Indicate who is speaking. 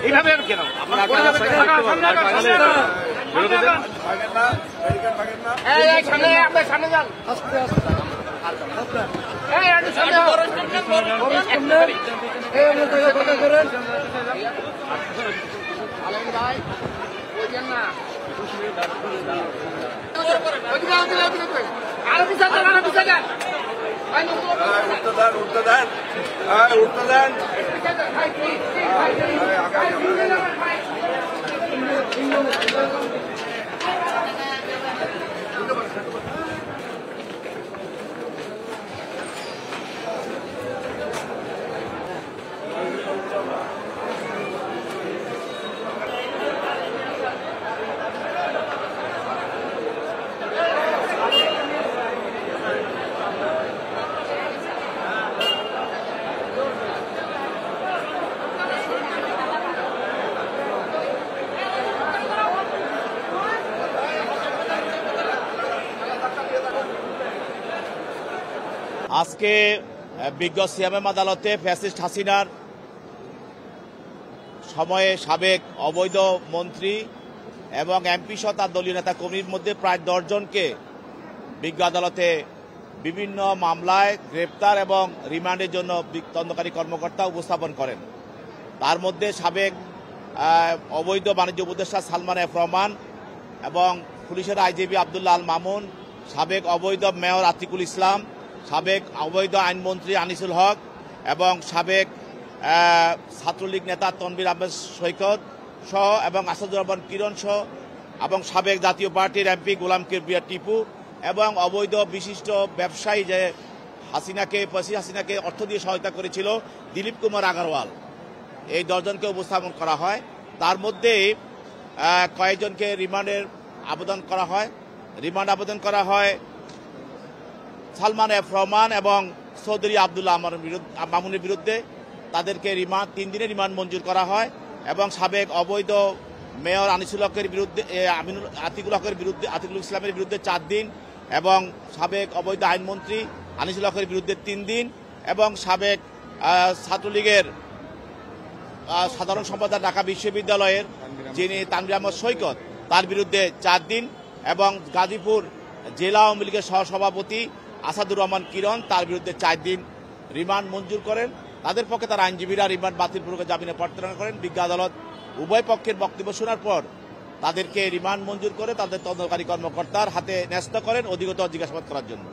Speaker 1: এইভাবে কেন সামনে যান।
Speaker 2: আজকে বিজ্ঞ সিএমএম আদালতে ফ্যাসিস্ট হাসিনার সময়ে সাবেক অবৈধ মন্ত্রী এবং এমপি সহ তার দলীয় নেতা কর্মীর মধ্যে প্রায় 10 জনকে বিজ্ঞ আদালতে বিভিন্ন মামলায় গ্রেপ্তার এবং রিমান্ডের জন্য তদন্তকারী কর্মকর্তা উপস্থাপন করেন। তার মধ্যে সাবেক অবৈধ বাণিজ্য উপদেষ্টা সালমান এফ রহমান এবং পুলিশের আইজিপি আব্দুল্লাহ আল মামুন, সাবেক অবৈধ মেয়র আতিকুল ইসলাম, সাবেক অবৈধ আইনমন্ত্রী আনিসুল হক এবং সাবেক ছাত্রলীগ নেতা তনবির আহমেদ সৈকত সহ এবং আসাদুর রহমান কিরণ সহ এবং সাবেক জাতীয় পার্টির এমপি গোলাম কিবরিয়া টিপু এবং অবৈধ বিশিষ্ট ব্যবসায়ী যে হাসিনাকে অর্থ দিয়ে সহায়তা করেছিল দিলীপ কুমার আগরওয়াল, এই 10 জনকে উপস্থাপন করা হয়। তার মধ্যে কয়েকজনকে রিমান্ড আবেদন করা হয় সালমান এফ রহমান এবং চৌধুরী আব্দুল্লাহ মামুনের বিরুদ্ধে। তাদেরকে 3 দিনের রিমান্ড মঞ্জুর করা হয় এবং সাবেক অবৈধ মেয়র আনিসুল হকের বিরুদ্ধে আতিকুল ইসলামের বিরুদ্ধে 4 দিন এবং সাবেক অবৈধ আইনমন্ত্রী আনিসুল হকের বিরুদ্ধে 3 দিন এবং সাবেক ছাত্রলীগের সাধারণ সম্পাদক ঢাকা বিশ্ববিদ্যালয়ের যিনি তানভীর আহমেদ সৈকত তার বিরুদ্ধে 4 দিন এবং গাজীপুর জেলা আওয়ামী লীগের সহসভাপতি আসাদুর রহমান কিরণ তার বিরুদ্ধে 4 দিন রিমান্ড মঞ্জুর করেন। তাদের পক্ষে তার আইনজীবীরা রিমান্ড বাতিলপূর্বক জামিনে প্রার্থনা করেন। বিজ্ঞ আদালত উভয় পক্ষের বক্তব্য শোনার পর তাদেরকে রিমান্ড মঞ্জুর করে তাদের তদন্তকারী কর্মকর্তার হাতে ন্যস্ত করেন অধিকতর জিজ্ঞাসাবাদ করার জন্য।